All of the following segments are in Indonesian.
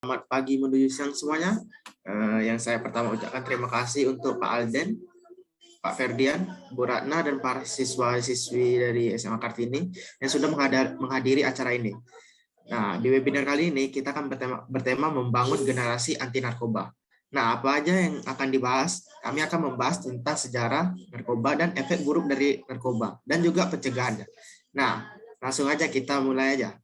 Selamat pagi menuju siang semuanya. Yang saya pertama ucapkan terima kasih untuk Pak Alden, Pak Ferdian, Bu Ratna, dan para siswa-siswi dari SMA Kartini yang sudah menghadiri acara ini. Nah, di webinar kali ini kita akan bertema membangun generasi anti narkoba. Nah, apa aja yang akan dibahas? Kami akan membahas tentang sejarah narkoba dan efek buruk dari narkoba, dan juga pencegahannya. Nah, langsung aja kita mulai aja.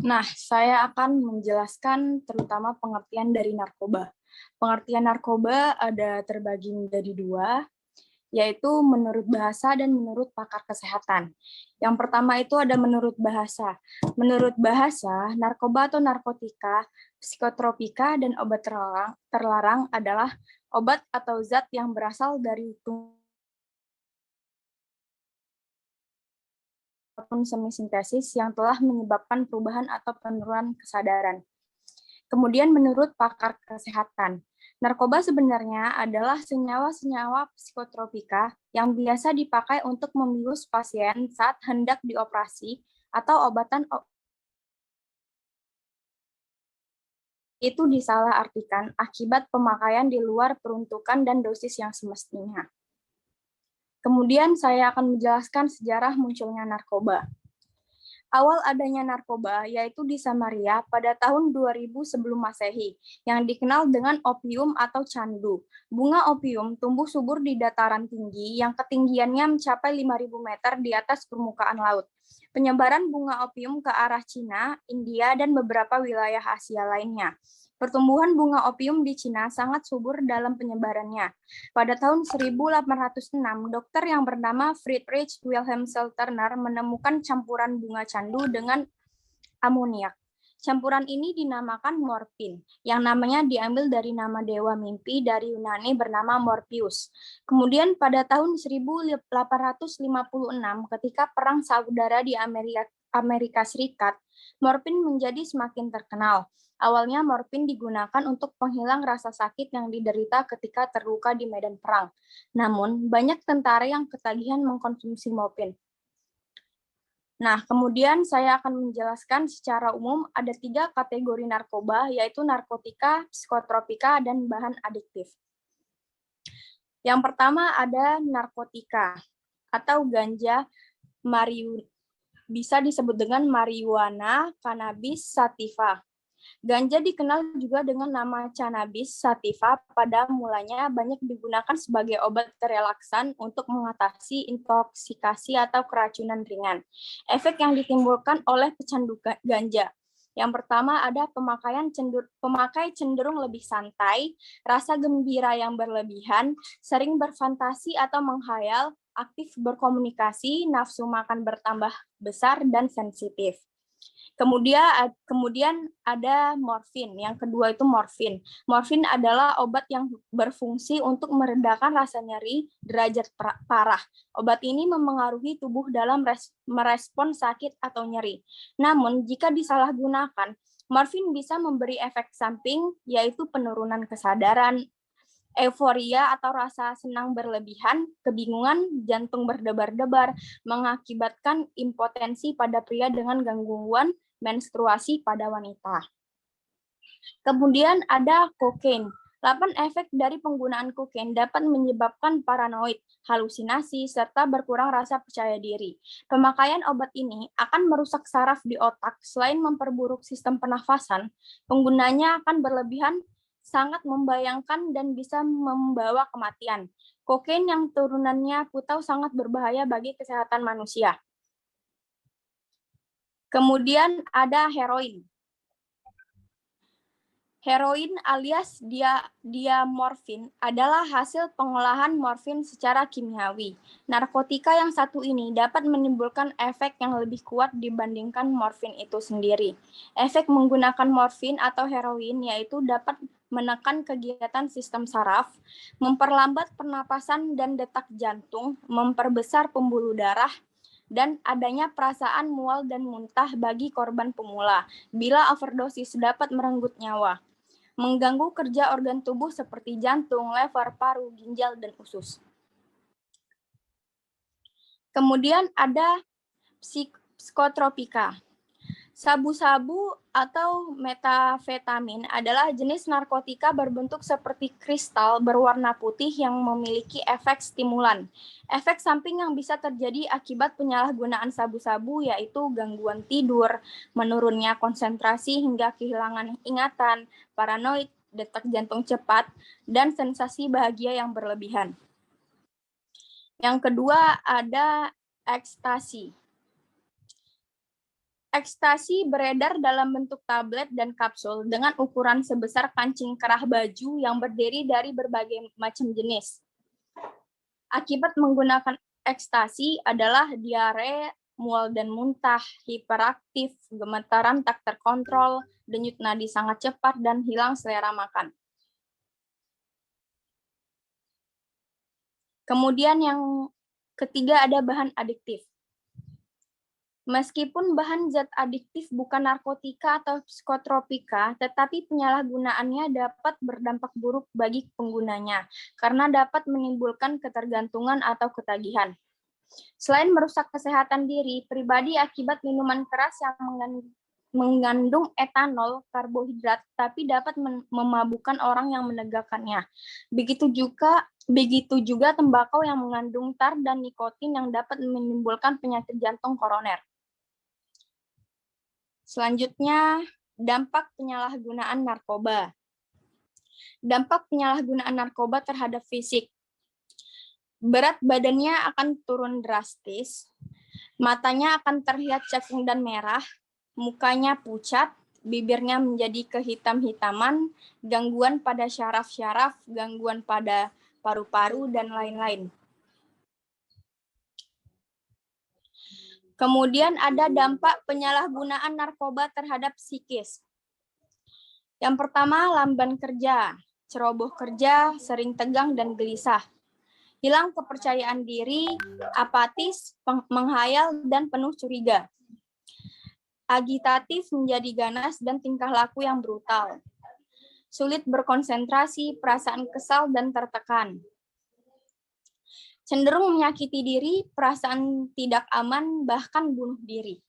Nah, saya akan menjelaskan terutama pengertian dari narkoba. Pengertian narkoba ada terbagi menjadi dua, yaitu menurut bahasa dan menurut pakar kesehatan. Yang pertama itu ada menurut bahasa. Menurut bahasa, narkoba atau narkotika, psikotropika, dan obat terlarang adalah obat atau zat yang berasal dari ataupun semisintesis yang telah menyebabkan perubahan atau penurunan kesadaran. Kemudian menurut pakar kesehatan, narkoba sebenarnya adalah senyawa-senyawa psikotropika yang biasa dipakai untuk membius pasien saat hendak dioperasi atau obatan itu disalahartikan akibat pemakaian di luar peruntukan dan dosis yang semestinya. Kemudian saya akan menjelaskan sejarah munculnya narkoba. Awal adanya narkoba yaitu di Samaria pada tahun 2000 sebelum Masehi, yang dikenal dengan opium atau candu. Bunga opium tumbuh subur di dataran tinggi yang ketinggiannya mencapai 5.000 meter di atas permukaan laut. Penyebaran bunga opium ke arah Cina, India, dan beberapa wilayah Asia lainnya. Pertumbuhan bunga opium di Cina sangat subur dalam penyebarannya. Pada tahun 1806, dokter yang bernama Friedrich Wilhelm Seltner menemukan campuran bunga candu dengan amoniak. Campuran ini dinamakan morfin, yang namanya diambil dari nama dewa mimpi dari Yunani bernama Morpheus. Kemudian pada tahun 1856, ketika perang saudara di Amerika Serikat, morfin menjadi semakin terkenal. Awalnya morfin digunakan untuk penghilang rasa sakit yang diderita ketika terluka di medan perang. Namun, banyak tentara yang ketagihan mengkonsumsi morfin. Nah, kemudian saya akan menjelaskan secara umum ada 3 kategori narkoba, yaitu narkotika, psikotropika, dan bahan adiktif. Yang pertama ada narkotika atau ganja, bisa disebut dengan marijuana, cannabis, sativa. Ganja dikenal juga dengan nama cannabis sativa. Pada mulanya banyak digunakan sebagai obat relaksan untuk mengatasi intoksikasi atau keracunan ringan. Efek yang ditimbulkan oleh pecandu ganja. Yang pertama ada pemakai cenderung lebih santai, rasa gembira yang berlebihan, sering berfantasi atau menghayal, aktif berkomunikasi, nafsu makan bertambah besar, dan sensitif. Kemudian ada morfin. Yang kedua itu morfin. Morfin adalah obat yang berfungsi untuk meredakan rasa nyeri derajat parah. Obat ini memengaruhi tubuh dalam merespon sakit atau nyeri. Namun, jika disalahgunakan, morfin bisa memberi efek samping, yaitu penurunan kesadaran, euforia atau rasa senang berlebihan, kebingungan, jantung berdebar-debar, mengakibatkan impotensi pada pria dengan gangguan menstruasi pada wanita. Kemudian ada kokain. 8 efek dari penggunaan kokain dapat menyebabkan paranoid, halusinasi, serta berkurang rasa percaya diri. Pemakaian obat ini akan merusak saraf di otak. Selain memperburuk sistem pernafasan, penggunanya akan berlebihan, sangat membayangkan, dan bisa membawa kematian. Kokain yang turunannya putau sangat berbahaya bagi kesehatan manusia. Kemudian ada heroin. Heroin alias diamorfin adalah hasil pengolahan morfin secara kimiawi. Narkotika yang satu ini dapat menimbulkan efek yang lebih kuat dibandingkan morfin itu sendiri. Efek menggunakan morfin atau heroin yaitu dapat menekan kegiatan sistem saraf, memperlambat pernapasan dan detak jantung, memperbesar pembuluh darah, dan adanya perasaan mual dan muntah bagi korban pemula. Bila overdosis dapat merenggut nyawa. mengganggu kerja organ tubuh seperti jantung, lever, paru, ginjal, dan usus. Kemudian ada psikotropika. Sabu-sabu atau metafetamin adalah jenis narkotika berbentuk seperti kristal berwarna putih yang memiliki efek stimulan. Efek samping yang bisa terjadi akibat penyalahgunaan sabu-sabu yaitu gangguan tidur, menurunnya konsentrasi hingga kehilangan ingatan, paranoid, detak jantung cepat, dan sensasi bahagia yang berlebihan. Yang kedua ada ekstasi. Ekstasi beredar dalam bentuk tablet dan kapsul dengan ukuran sebesar kancing kerah baju yang berdiri dari berbagai macam jenis. Akibat menggunakan ekstasi adalah diare, mual dan muntah, hiperaktif, gemetaran tak terkontrol, denyut nadi sangat cepat, dan hilang selera makan. Kemudian yang ketiga ada bahan adiktif. Meskipun bahan zat adiktif bukan narkotika atau psikotropika, tetapi penyalahgunaannya dapat berdampak buruk bagi penggunanya, karena dapat menimbulkan ketergantungan atau ketagihan. Selain merusak kesehatan diri pribadi akibat minuman keras yang mengandung etanol, karbohidrat, tapi dapat memabukkan orang yang menegakkannya. Begitu juga tembakau yang mengandung tar dan nikotin yang dapat menimbulkan penyakit jantung koroner. Selanjutnya, dampak penyalahgunaan narkoba. Dampak penyalahgunaan narkoba terhadap fisik. Berat badannya akan turun drastis, matanya akan terlihat cekung dan merah, mukanya pucat, bibirnya menjadi kehitam-hitaman, gangguan pada syaraf-syaraf, gangguan pada paru-paru, dan lain-lain. Kemudian ada dampak penyalahgunaan narkoba terhadap psikis. Yang pertama, lamban kerja, ceroboh kerja, sering tegang dan gelisah. Hilang kepercayaan diri, apatis, menghayal, dan penuh curiga. Agitatif, menjadi ganas, dan tingkah laku yang brutal. Sulit berkonsentrasi, perasaan kesal, dan tertekan. Cenderung menyakiti diri, perasaan tidak aman, bahkan bunuh diri.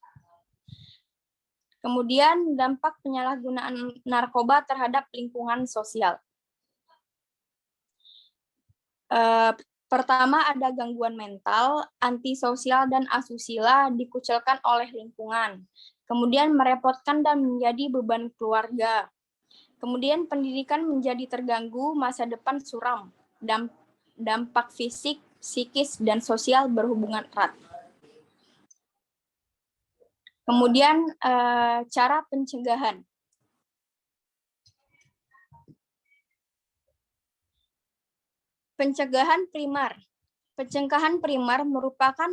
Kemudian dampak penyalahgunaan narkoba terhadap lingkungan sosial. Pertama ada gangguan mental, antisosial dan asusila dikucilkan oleh lingkungan. Kemudian merepotkan dan menjadi beban keluarga. Kemudian pendidikan menjadi terganggu, masa depan suram. Dampak fisik, psikis, dan sosial berhubungan erat. Kemudian cara pencegahan. Pencegahan primer. Pencegahan primer merupakan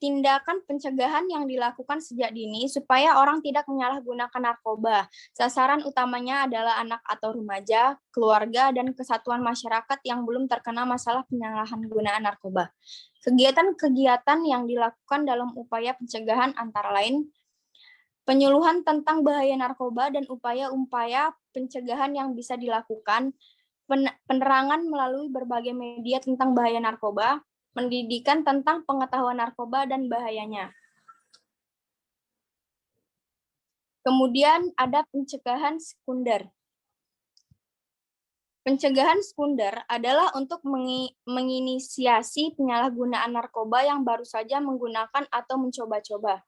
tindakan pencegahan yang dilakukan sejak dini supaya orang tidak menyalahgunakan narkoba. Sasaran utamanya adalah anak atau remaja, keluarga, dan kesatuan masyarakat yang belum terkena masalah penyalahgunaan narkoba. Kegiatan-kegiatan yang dilakukan dalam upaya pencegahan antara lain penyuluhan tentang bahaya narkoba dan upaya-upaya pencegahan yang bisa dilakukan, penerangan melalui berbagai media tentang bahaya narkoba, pendidikan tentang pengetahuan narkoba dan bahayanya. Kemudian ada pencegahan sekunder. Pencegahan sekunder adalah untuk menginisiasi penyalahgunaan narkoba yang baru saja menggunakan atau mencoba-coba.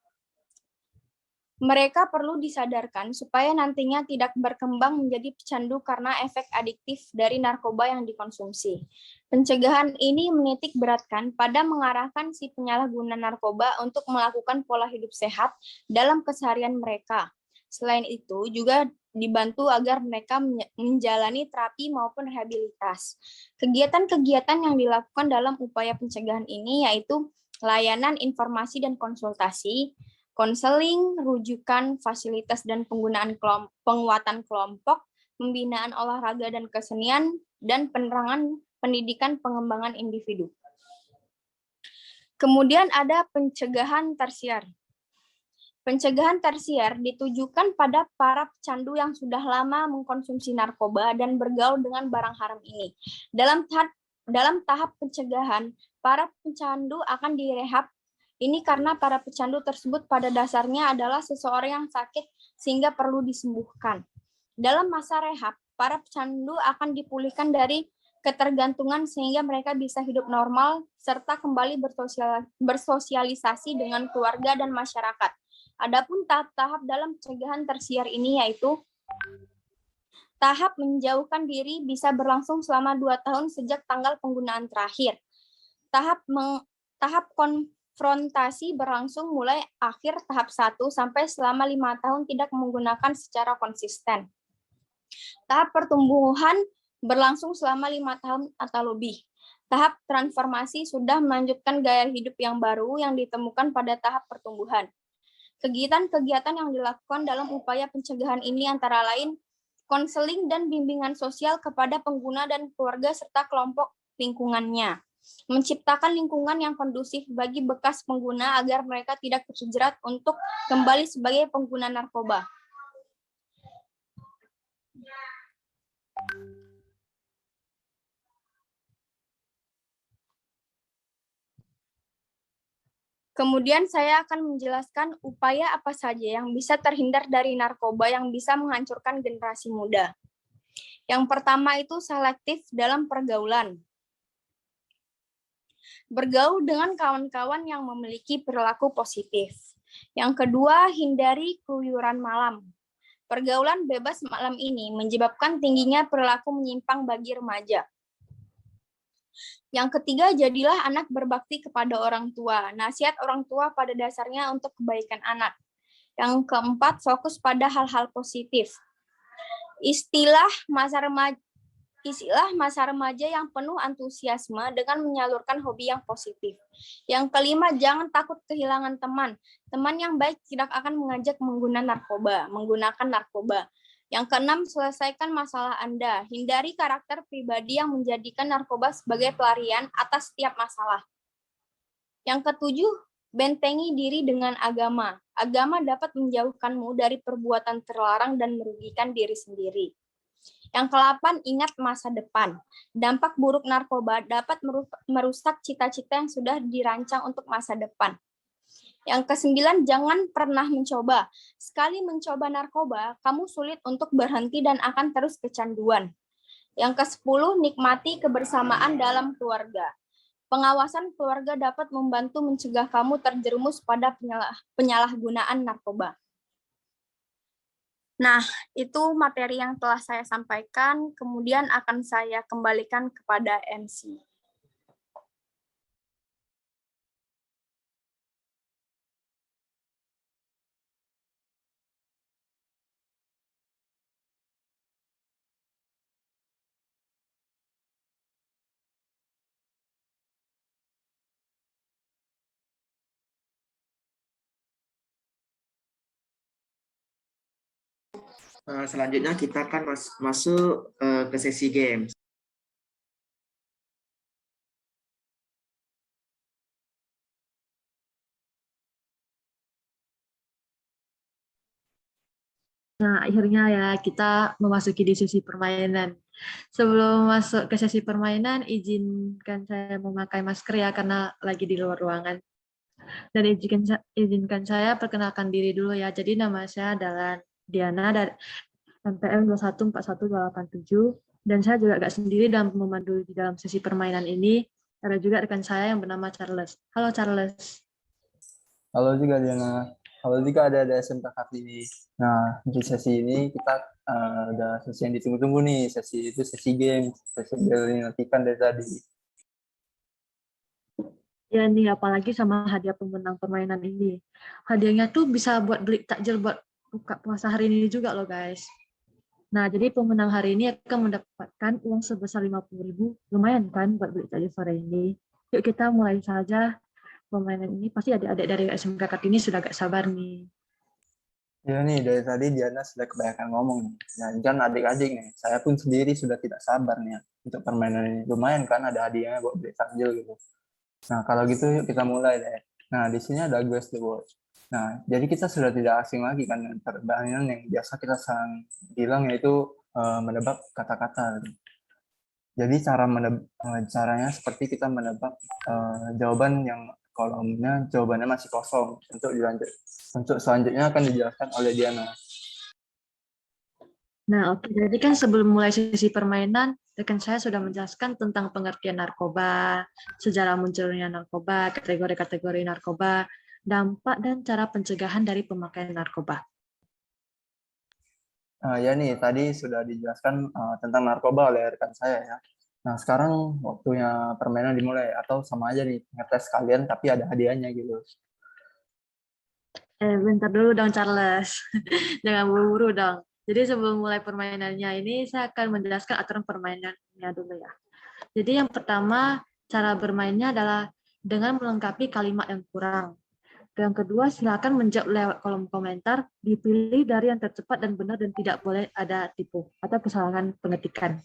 Mereka perlu disadarkan supaya nantinya tidak berkembang menjadi pecandu karena efek adiktif dari narkoba yang dikonsumsi. Pencegahan ini menitik beratkan pada mengarahkan si penyalahguna narkoba untuk melakukan pola hidup sehat dalam keseharian mereka. Selain itu, juga dibantu agar mereka menjalani terapi maupun rehabilitas. Kegiatan-kegiatan yang dilakukan dalam upaya pencegahan ini yaitu layanan informasi dan konsultasi, konseling, rujukan, fasilitas dan penggunaan penguatan kelompok, pembinaan olahraga dan kesenian, dan penerangan pendidikan pengembangan individu. Kemudian ada pencegahan tersier. Pencegahan tersier ditujukan pada para pecandu yang sudah lama mengkonsumsi narkoba dan bergaul dengan barang haram ini. Dalam tahap pencegahan, para pecandu akan direhab. Ini karena para pecandu tersebut pada dasarnya adalah seseorang yang sakit sehingga perlu disembuhkan. Dalam masa rehab, para pecandu akan dipulihkan dari ketergantungan sehingga mereka bisa hidup normal serta kembali bersosialisasi dengan keluarga dan masyarakat. Adapun tahap-tahap dalam pencegahan tersier ini yaitu tahap menjauhkan diri bisa berlangsung selama 2 tahun sejak tanggal penggunaan terakhir. Tahap konfrontasi berlangsung mulai akhir tahap 1 sampai selama 5 tahun tidak menggunakan secara konsisten. Tahap pertumbuhan berlangsung selama 5 tahun atau lebih. Tahap transformasi sudah melanjutkan gaya hidup yang baru yang ditemukan pada tahap pertumbuhan. Kegiatan-kegiatan yang dilakukan dalam upaya pencegahan ini antara lain konseling dan bimbingan sosial kepada pengguna dan keluarga serta kelompok lingkungannya. Menciptakan lingkungan yang kondusif bagi bekas pengguna agar mereka tidak terjerat untuk kembali sebagai pengguna narkoba. Kemudian saya akan menjelaskan upaya apa saja yang bisa terhindar dari narkoba yang bisa menghancurkan generasi muda. Yang pertama itu selektif dalam pergaulan. Bergaul dengan kawan-kawan yang memiliki perilaku positif. Yang kedua, hindari keluyuran malam. Pergaulan bebas malam ini menyebabkan tingginya perilaku menyimpang bagi remaja. Yang ketiga, jadilah anak berbakti kepada orang tua. Nasihat orang tua pada dasarnya untuk kebaikan anak. Yang keempat, fokus pada hal-hal positif. Istilah masa remaja yang penuh antusiasme dengan menyalurkan hobi yang positif. Yang kelima, jangan takut kehilangan teman. Teman yang baik tidak akan mengajak menggunakan narkoba. Yang keenam, selesaikan masalah Anda. Hindari karakter pribadi yang menjadikan narkoba sebagai pelarian atas setiap masalah. Yang ketujuh, bentengi diri dengan agama. Agama dapat menjauhkanmu dari perbuatan terlarang dan merugikan diri sendiri. Yang ke-8, ingat masa depan. Dampak buruk narkoba dapat merusak cita-cita yang sudah dirancang untuk masa depan. Yang ke-9, jangan pernah mencoba. Sekali mencoba narkoba, kamu sulit untuk berhenti dan akan terus kecanduan. Yang ke-10, nikmati kebersamaan dalam keluarga. Pengawasan keluarga dapat membantu mencegah kamu terjerumus pada penyalahgunaan narkoba. Nah, itu materi yang telah saya sampaikan, kemudian akan saya kembalikan kepada MC. Selanjutnya kita akan masuk ke sesi games. Nah, akhirnya ya kita memasuki di sesi permainan. Sebelum masuk ke sesi permainan, izinkan saya memakai masker ya karena lagi di luar ruangan. Dan izinkan saya perkenalkan diri dulu ya. Jadi nama saya adalah Diana dari MPM 2141287 dan saya juga agak sendiri dalam memandu di dalam sesi permainan ini. Ada juga rekan saya yang bernama Charles. Halo Charles. Halo juga Diana. Halo juga ada SMK Kartini. Nah, di sesi ini kita ada sesi yang ditunggu-tunggu nih. Sesi itu sesi game. Sesi yang dinantikan dari tadi. Ya nih, apalagi sama hadiah pemenang permainan ini. Hadiahnya tuh bisa buat beli takjil buat buka puasa hari ini juga loh guys. Nah, jadi pemenang hari ini akan mendapatkan uang sebesar 50.000. Lumayan kan buat beli takjil sore ini. Yuk kita mulai saja permainan ini. Pasti adik-adik dari SMK Kartini sudah agak sabar nih. Ya nih, dari tadi Diana sudah kebanyakan ngomong nih. Jangan adik-adik nih. Saya pun sendiri sudah tidak sabar nih untuk permainan ini. Lumayan kan ada hadiahnya buat beli takjil gitu. Nah, kalau gitu yuk kita mulai deh. Nah, di sini ada Guess the Word. Nah, jadi kita sudah tidak asing lagi kan dengan permainan yang biasa kita sering bilang, yaitu menebak kata-kata. Jadi caranya seperti kita menebak jawaban yang kolomnya jawabannya masih kosong. Untuk selanjutnya akan dijelaskan oleh Diana. Nah, oke. Jadi kan sebelum mulai sesi permainan, rekan saya sudah menjelaskan tentang pengertian narkoba, sejarah munculnya narkoba, kategori-kategori narkoba, dampak dan cara pencegahan dari pemakaian narkoba. Ya nih, tadi sudah dijelaskan tentang narkoba oleh rekan saya ya. Nah, sekarang waktunya permainan dimulai, atau sama aja nih, ngetes kalian tapi ada hadiahnya gitu. Bentar dulu dong, Charles. Jangan buru-buru dong. Jadi sebelum mulai permainannya ini, saya akan menjelaskan aturan permainannya dulu ya. Jadi yang pertama, cara bermainnya adalah dengan melengkapi kalimat yang kurang. Yang kedua, silakan menjawab lewat kolom komentar, dipilih dari yang tercepat dan benar dan tidak boleh ada tipu atau kesalahan pengetikan.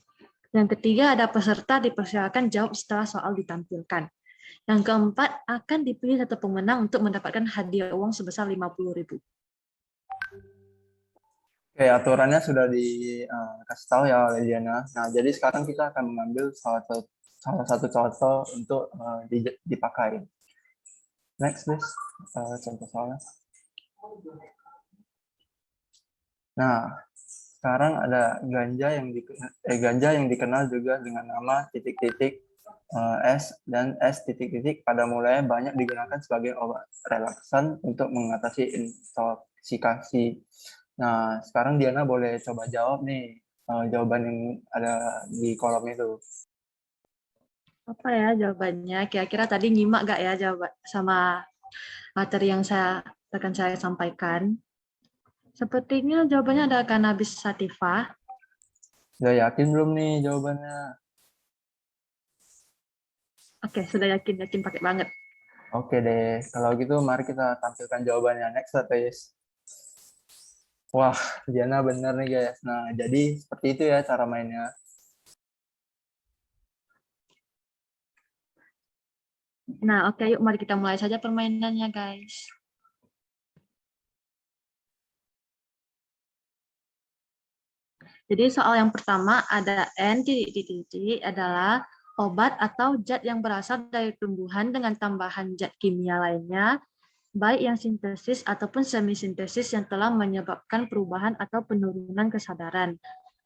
Yang ketiga, ada peserta dipersilakan jawab setelah soal ditampilkan. Yang keempat, akan dipilih satu pemenang untuk mendapatkan hadiah uang sebesar 50.000. Oke, aturannya sudah dikasih tahu ya oleh Diana. Nah, jadi sekarang kita akan mengambil salah satu contoh untuk dipakai. Next, please. Contoh soalnya. Nah, sekarang ada ganja yang dikenal juga dengan nama titik-titik S dan S titik-titik pada mulanya banyak digunakan sebagai obat relaksan untuk mengatasi intoxikasi. Nah, sekarang Diana boleh coba jawab nih jawaban yang ada di kolom itu. Apa ya jawabannya? Kira-kira tadi nyimak gak ya jawab sama materi yang akan saya sampaikan? Sepertinya jawabannya ada cannabis sativa. Udah yakin belum nih jawabannya? Oke, sudah yakin pakai banget. Oke deh, kalau gitu mari kita tampilkan jawabannya. Next, please. Wah, Diana bener nih guys. Nah, jadi seperti itu ya cara mainnya. Nah, oke, yuk mari kita mulai saja permainannya, guys. Jadi soal yang pertama ada N titik adalah obat atau zat yang berasal dari tumbuhan dengan tambahan zat kimia lainnya, baik yang sintesis ataupun semi-sintesis yang telah menyebabkan perubahan atau penurunan kesadaran.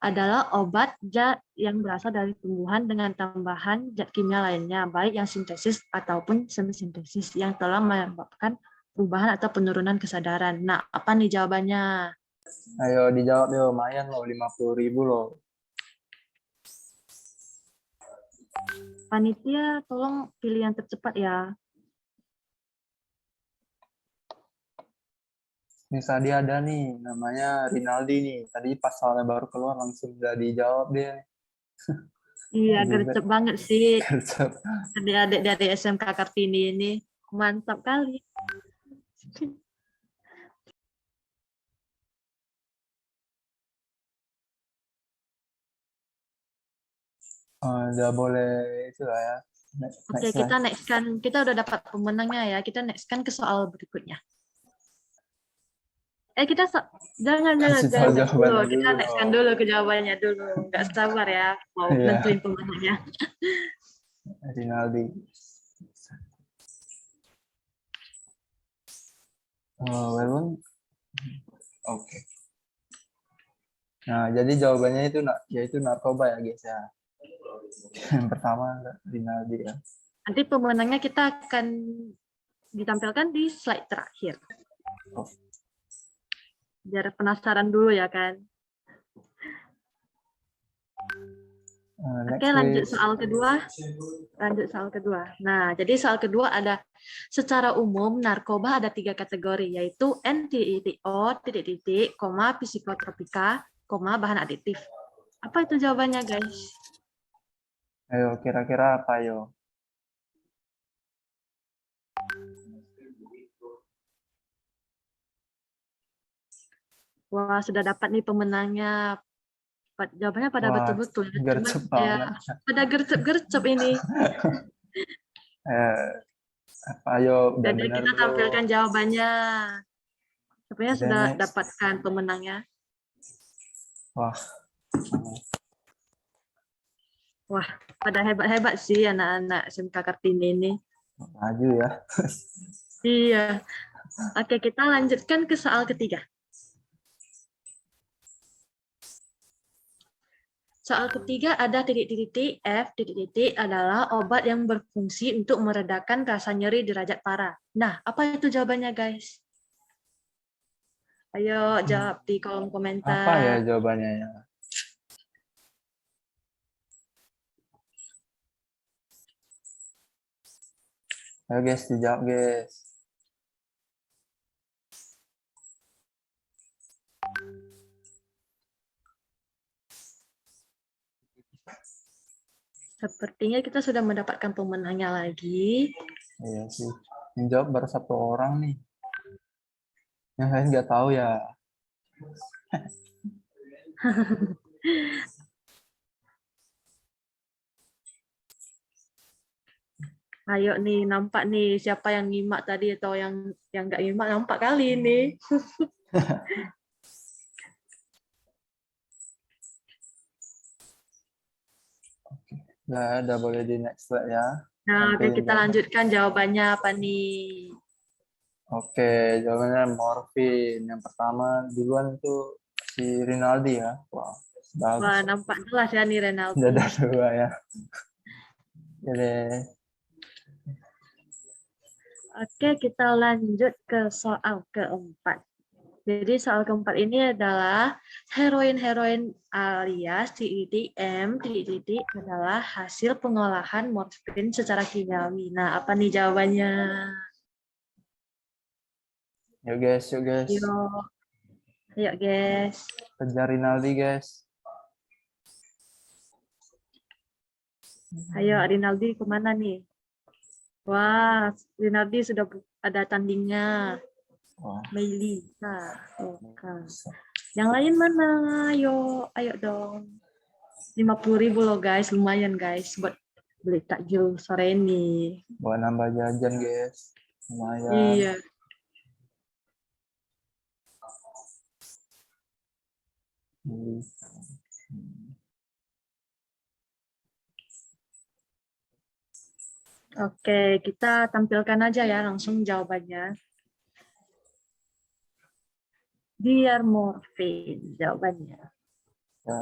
Adalah obat zat yang berasal dari tumbuhan dengan tambahan zat kimia lainnya, baik yang sintesis ataupun semi-sintesis yang telah menyebabkan perubahan atau penurunan kesadaran. Nah, apa nih jawabannya? Ayo dijawab yuk, lumayan loh, 50.000 loh. Panitia, tolong pilih yang tercepat ya. Ini tadi ada nih, namanya Rinaldi nih. Tadi pas soalnya baru keluar langsung udah dijawab dia. Iya, gercep banget sih. Gercep. Adik-adik dari SMK Kartini ini. Mantap kali. Udah boleh itu lah ya. Oke, kita nextkan. Kita udah dapat pemenangnya ya. Kita nextkan ke soal berikutnya. Kita jangan dulu. Kita nextkan dulu ke jawabannya dulu. Nggak sabar ya. Mau nentuin pemenangnya. Rinaldi. Welun. Oke. Nah, jadi jawabannya itu yaitu narkoba ya guys ya. Yang pertama Rinaldi ya. Nanti pemenangnya kita akan ditampilkan di slide terakhir. Biar penasaran dulu ya kan. Oke, lanjut soal kedua. Nah, jadi soal kedua ada secara umum narkoba ada 3 kategori, yaitu NTITO, psikotropika, bahan adiktif. Apa itu jawabannya, guys? Ayo, kira-kira apa yo? Wah, sudah dapat nih pemenangnya. Jawabannya pada betul-betul. Gercep banget. Pada gercep ini. Ayo, udah Jadi benar kita tampilkan jawabannya. Sepertinya Oke, sudah next. dapatkan pemenangnya. Wah, Wah, pada hebat-hebat sih anak-anak SMK Kartini ini. maju ya. Iya. Oke, kita lanjutkan ke soal ketiga. Soal ketiga ada titik-titik F titik-titik adalah obat yang berfungsi untuk meredakan rasa nyeri derajat parah. Nah, apa itu jawabannya, guys? Ayo jawab di kolom Apa ya komentar. jawabannya ya? Ayo guys, dijawab guys. Sepertinya kita sudah mendapatkan pemenangnya lagi. Iya sih. Yang jawab baru 1 orang nih. Yang lain nggak tahu ya. Ayo nih, nampak nih siapa yang nyimak tadi atau yang nggak nyimak, nampak kali ini. Udah boleh di next slide ya. Nah, oke, Nanti kita jawab. lanjutkan jawabannya apa nih? Oke, jawabannya morfin. Yang pertama duluan itu si Rinaldi ya. Wah, Wah, bagus. nampak jelas ya nih Renaldi. Udah ada 2 ya. Jadi, Oke, kita lanjut ke soal keempat. Jadi soal keempat ini adalah heroin-heroin alias TITM titik adalah hasil pengolahan morfin secara kimiawi. Nah, apa nih jawabannya? yuk guys. Yuk, ayo guys. Kejar Rinaldi guys. Ayo Rinaldi kemana nih? Wah, Rinaldi sudah ada tandingnya. Wah, Meili. Nah, oke. Yang lain mana? Ayo dong. 50.000 loh guys, lumayan guys buat beli takjil sore ini. buat nambah jajan guys. Lumayan. Iya. Oke, kita tampilkan aja ya langsung jawabannya. Biar morfin jawabannya. Ya,